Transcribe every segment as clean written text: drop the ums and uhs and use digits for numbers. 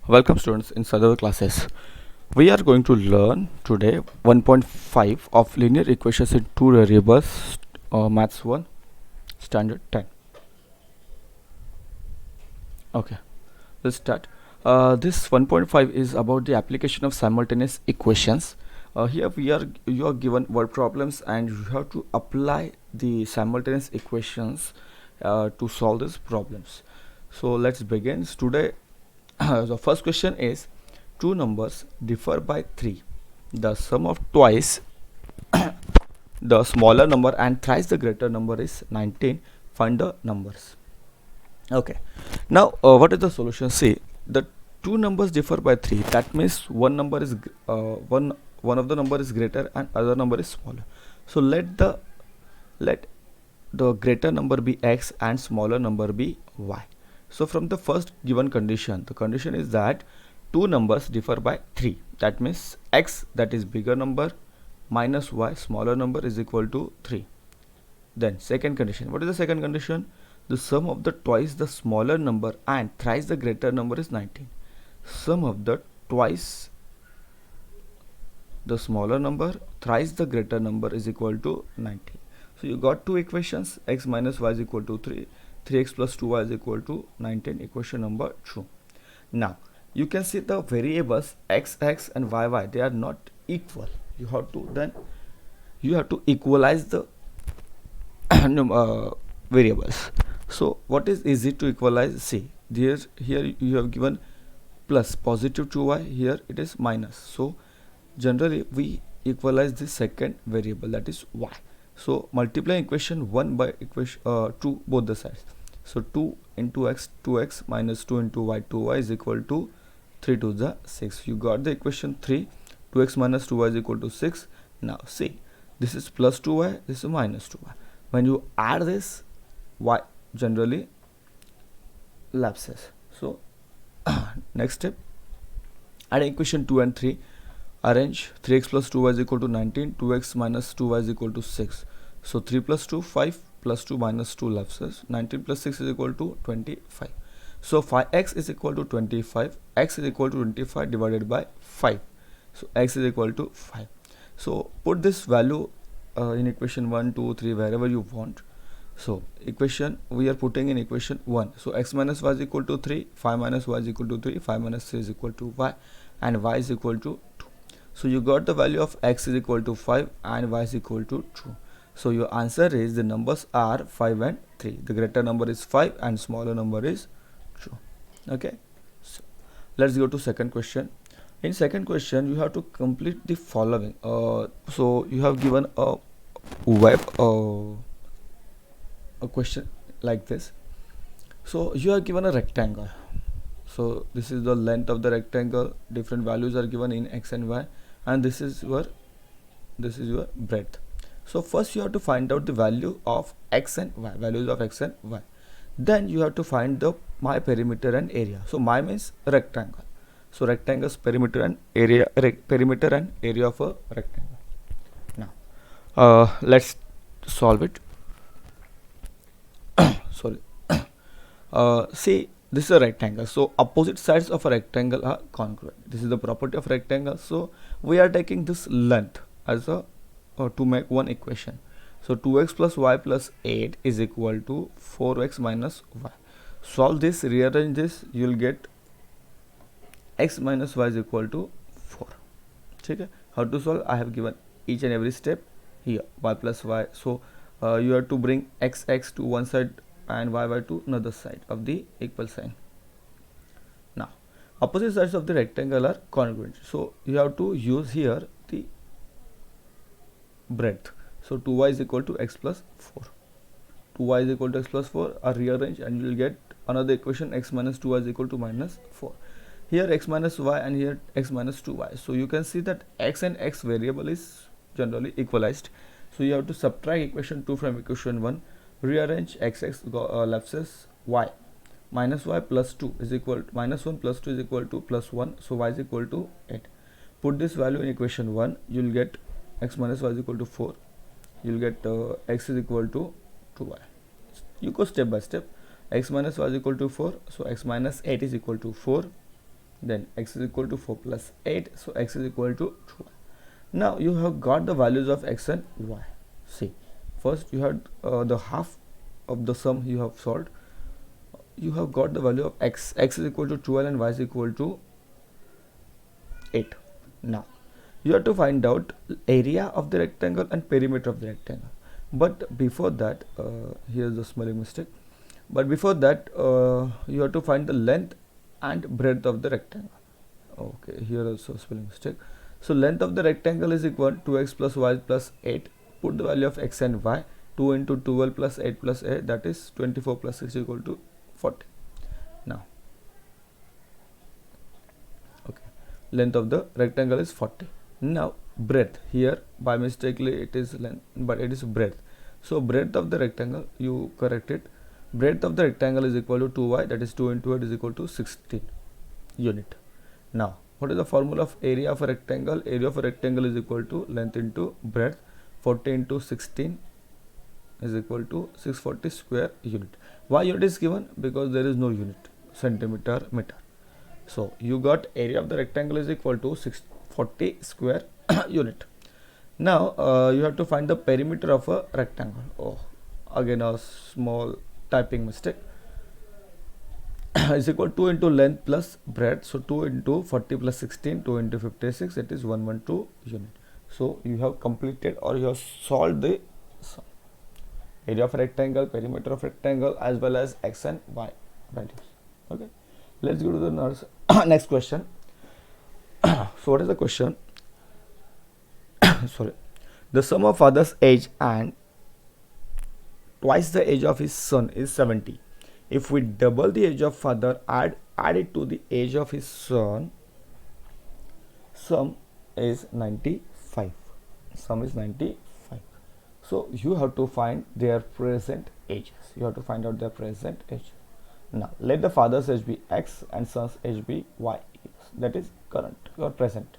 Welcome students in other classes. We are going to learn today 1.5 of linear equations in two variables, maths 1 standard 10. Okay, let's start. This 1.5 is about the application of simultaneous equations. Here you are given word problems and you have to apply the simultaneous equations to solve these problems. So let's begin today. The first question is, two numbers differ by 3. The sum of twice the smaller number and thrice the greater number is 19. Find the numbers. Okay. Now, what is the solution? See, the two numbers differ by 3. That means one number is one of the number is greater and other number is smaller. So let the greater number be x and smaller number be y. So from the first given condition, the condition is that two numbers differ by 3. That means x, that is bigger number, minus y, smaller number, is equal to 3. Then second condition, what is the second condition? The sum of the twice the smaller number and thrice the greater number is 19. Sum of the twice the smaller number thrice the greater number is equal to 19. So you got two equations, x minus y is equal to 3, 3x plus 2y is equal to 19, equation number 2. Now you can see the variables x and y, they are not equal. You have to equalize the variables. So what is easy to equalize? See, here you have given plus positive 2y, here it is minus. So generally we equalize the second variable, that is y. So multiply equation 1 by equation 2 both the sides. So 2 into x, 2x minus 2 into y, 2y is equal to 3 to the 6. You got the equation 3. 2x minus 2y is equal to 6. Now see, this is plus 2y, this is minus 2y. When you add this, y generally lapses. So next step, add equation 2 and 3. Arrange 3x plus 2y is equal to 19, 2x minus 2y is equal to 6. So 3 plus 2, 5, plus 2 minus 2 lapses. 19 plus 6 is equal to 25. So 5x is equal to 25, x is equal to 25 divided by 5. So x is equal to 5. So put this value in equation 1, 2, 3, wherever you want. So equation, we are putting in equation 1. So x minus y is equal to 3, 5 minus y is equal to 3, 5 minus 3 is equal to y, and y is equal to 2. So you got the value of x is equal to 5 and y is equal to 2. So your answer is, the numbers are 5 and 3. The greater number is 5 and smaller number is 2. Okay. So let's go to second question. In second question, you have to complete the following. So you have given a question like this. So you are given a rectangle. So this is the length of the rectangle. Different values are given in x and y, and this is your breadth. So first you have to find out the value of x and y, values of x and y. Then you have to find the my perimeter and area. So my means rectangle. So rectangle's perimeter and area of a rectangle. Now let's solve it. Sorry. See, this is a rectangle, so opposite sides of a rectangle are congruent. This is the property of rectangle. So we are taking this length as a to make one equation. So 2x plus y plus 8 is equal to 4x minus y. Solve this, rearrange this, you will get x minus y is equal to 4. Okay. How to solve? I have given each and every step here. Y plus y. So you have to bring x to one side and y to another side of the equal sign. Now opposite sides of the rectangle are congruent, so you have to use here the breadth. So 2y is equal to x plus 4. 2y is equal to x plus 4 are rearranged and you will get another equation, x minus 2y is equal to minus 4. Here x minus y and here x minus 2y. So you can see that x and x variable is generally equalized. So you have to subtract equation 2 from equation 1. Rearrange x left says y minus y plus 2 is equal to minus 1 plus 2 is equal to plus 1. So y is equal to 8. Put this value in equation 1. You will get x minus y is equal to 4. You will get x is equal to 2y. You go step by step. X minus y is equal to 4. So x minus 8 is equal to 4. then x is equal to 4 plus 8, so x is equal to 2. Now you have got the values of x and y. See, first you had the half of the sum you have solved. You have got the value of x is equal to 12 and y is equal to 8. Now you have to find out area of the rectangle and perimeter of the rectangle. But before that, here's the spelling mistake. But before that, you have to find the length and breadth of the rectangle. Okay, here also spelling mistake. So length of the rectangle is equal to 2x plus y plus 8. Put the value of x and y. 2 into 12 plus 8 plus 8, that is 24 plus 6 equal to 40. Now, okay, length of the rectangle is 40. Now breadth, here by mistakenly it is length, but it is breadth. So breadth of the rectangle, you correct it. Breadth of the rectangle is equal to 2y, that is 2 into 8 is equal to 16 unit. Now what is the formula of area of a rectangle? Area of a rectangle is equal to length into breadth. 40 into 16 is equal to 640 square unit. Why unit is given? Because there is no unit, centimeter, meter. So you got area of the rectangle is equal to 640 square unit. Now you have to find the perimeter of a rectangle. Oh, again a small typing mistake. Is equal to 2 into length plus breadth. So 2 into 40 plus 16, 2 into 56, it is 112 unit. So you have completed or you have solved the sum. Area of rectangle, perimeter of rectangle, as well as x and y values. Okay, let's go to the next question. So what is the question? Sorry, the sum of father's age and twice the age of his son is 70. If we double the age of father, add it to the age of his son, sum is 95. Sum is 95. So you have to find their present ages. You have to find out their present age. Now let the father's age be x and son's age be y. That is current or present.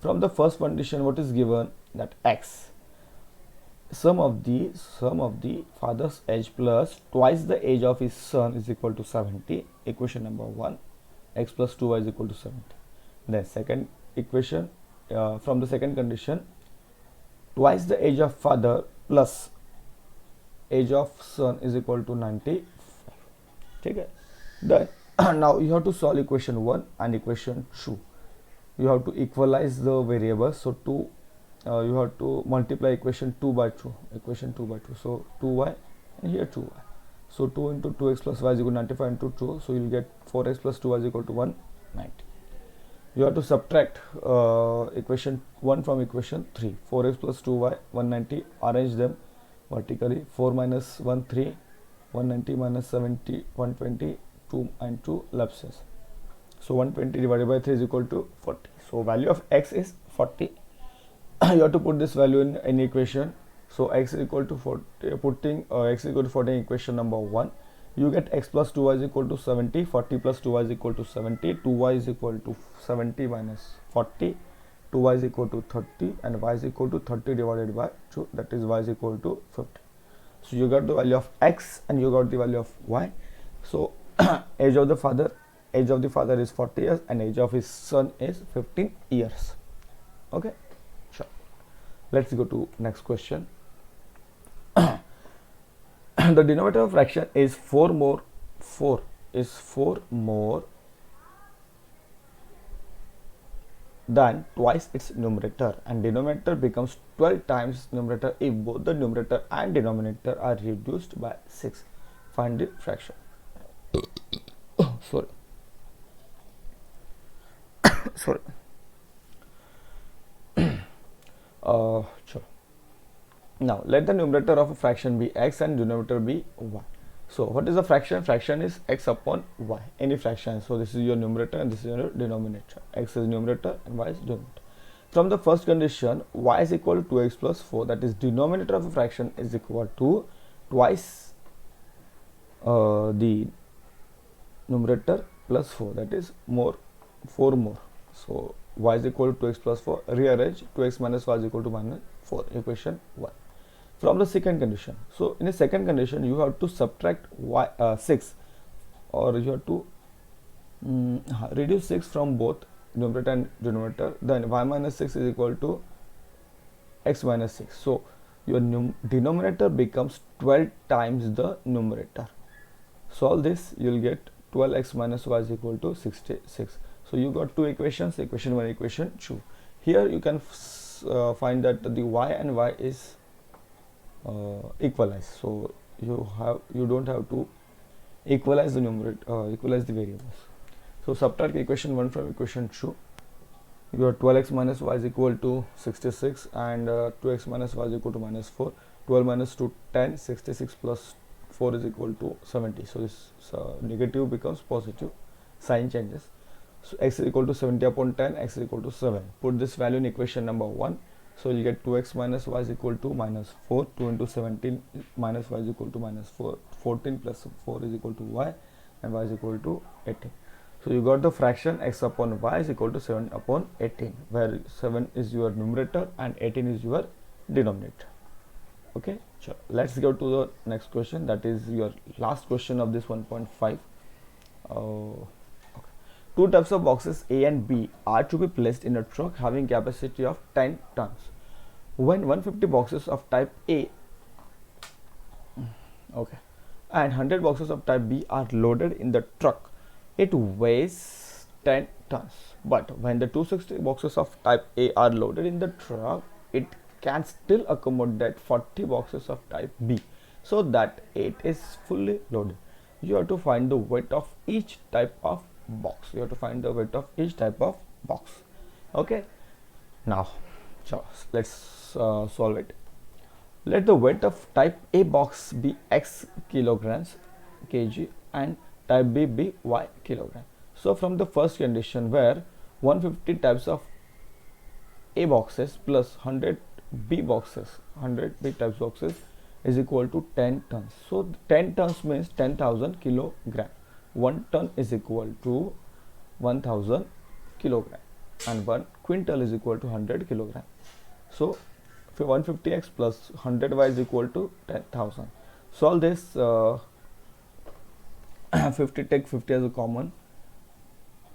From the first condition, what is given? That x, sum of the father's age plus twice the age of his son is equal to 70. Equation number 1, x plus 2y is equal to 70. Then second equation, from the second condition, twice the age of father plus age of son is equal to 95. Okay. Then now you have to solve equation 1 and equation 2. You have to equalize the variables. So 2, you have to multiply equation 2 by 2. Equation 2 by 2. So 2y and here 2y. So 2 into 2x plus y is equal to 95 into 2. So you will get 4x plus 2y is equal to 190. You have to subtract equation 1 from equation 3. 4x plus 2y, 190. Arrange them vertically. 4 minus 1, 3. 190 minus 70, 120. 2 and 2 left sides. So 120 divided by 3 is equal to 40. So value of x is 40. You have to put this value in any equation. So x is equal to 40. Putting x is equal to 40 in equation number 1. You get x plus 2y is equal to 70. 40 plus 2y is equal to 70. 2y is equal to 70 minus 40. 2y is equal to 30 and y is equal to 30 divided by 2. That is y is equal to 50. So you got the value of x and you got the value of y. So age of the father is 40 years and age of his son is 15 years. Okay, sure. Let's go to next question. The denominator of fraction is 4 more than twice its numerator, and denominator becomes 12 times numerator if both the numerator and denominator are reduced by 6. Find the fraction. Sorry. Sorry. Sure. Now let the numerator of a fraction be x and denominator be y. So what is the fraction? Fraction is x upon y, any fraction. So this is your numerator and this is your denominator. X is numerator and y is denominator. From the first condition, y is equal to 2x plus 4, that is denominator of a fraction is equal to twice the numerator plus 4, that is 4 more. So y is equal to 2x plus 4. Rearrange 2x minus y is equal to minus 4. Equation 1. From the second condition, so in the second condition you have to subtract y 6, or you have to Reduce 6 from both numerator and denominator, then y minus 6 is equal to x minus 6. So your denominator becomes 12 times the numerator. Solve this, you will get 12x minus y is equal to 66. So you got two equations, equation 1, equation 2. Here you can find that the y and y is equalized. So you don't have to equalize the numerator, equalize the variables. So subtract equation 1 from equation 2. Your 12x minus y is equal to 66 and 2x minus y is equal to minus 4. 12 minus 2, 10. 66 plus 4 is equal to 70. So this negative becomes positive, sign changes. So x is equal to 70 upon 10, x is equal to 7. Put this value in equation number 1. So you get 2x minus y is equal to minus 4. 2 into 17 minus y is equal to minus 4. 14 plus 4 is equal to y, and y is equal to 18. So you got the fraction x upon y is equal to 7 upon 18, where 7 is your numerator and 18 is your denominator. Okay, sure. Let's go to the next question, that is your last question of this 1.5. Okay. Two types of boxes A and B are to be placed in a truck having capacity of 10 tons. When 150 boxes of type A and 100 boxes of type B are loaded in the truck, it weighs 10 tons. But when the 260 boxes of type A are loaded in the truck, it can still accommodate 40 boxes of type B, so that it is fully loaded. You have to find the weight of each type of box. Okay, now let's solve it. Let the weight of type A box be x kilograms kg and type B be y kilogram. So from the first condition, where 150 types of A boxes plus 100 B boxes, 100 B types boxes is equal to 10 tons. So 10 tons means 10,000 kilogram. 1 ton is equal to 1000 kilogram, and 1 quintal is equal to 100 kilogram. So 150x plus 100y is equal to 10,000. Solve this. 50, take 50 as a common,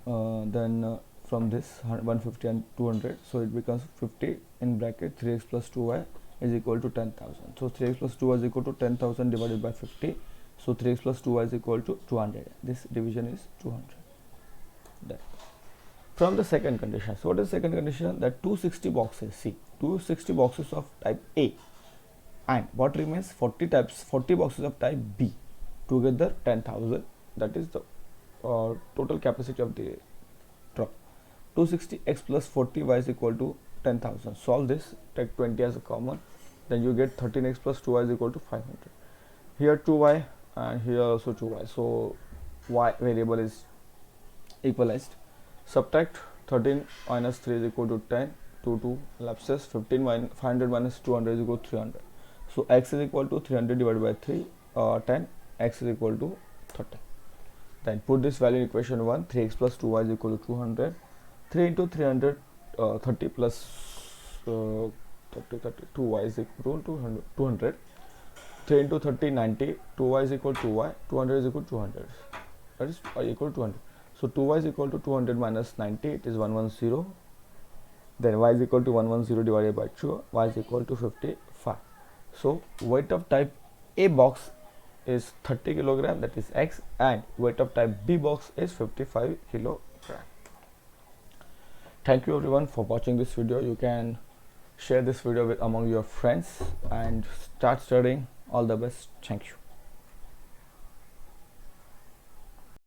then from this 150 and 200, so it becomes 50 in bracket 3x plus 2y is equal to 10,000. So 3x plus 2y is equal to 10,000 divided by 50. So 3x plus 2y is equal to 200. This division is 200. There. From the second condition, so what is the second condition? That 260 boxes, see, 260 boxes of type A and what remains 40 boxes of type B, together 10,000, that is the total capacity of the truck. 260x plus 40y is equal to 10,000. Solve this, take 20 as a common, then you get 13x plus 2y is equal to 500. Here 2y and here also 2y, so y variable is equalized. Subtract 13 minus 3 is equal to 10, 2 lapses, 500 minus 200 is equal to 300. So x is equal to 300 divided by 3, 10, x is equal to 30. Then put this value in equation 1, 3x plus 2y is equal to 200. 3 into 300, 30 plus 30, 2y is equal to 200. 3 into 30, 90, 2y is equal to y, 200 is equal to 200. That is y equal to 200. So 2y is equal to 200 minus 90, it is 110. Then y is equal to 110 divided by 2, y is equal to 55. So weight of type A box is 30 kilogram, that is x, and weight of type B box is 55 kilogram. Thank you everyone for watching this video. You can share this video with among your friends and start studying. All the best. Thank you.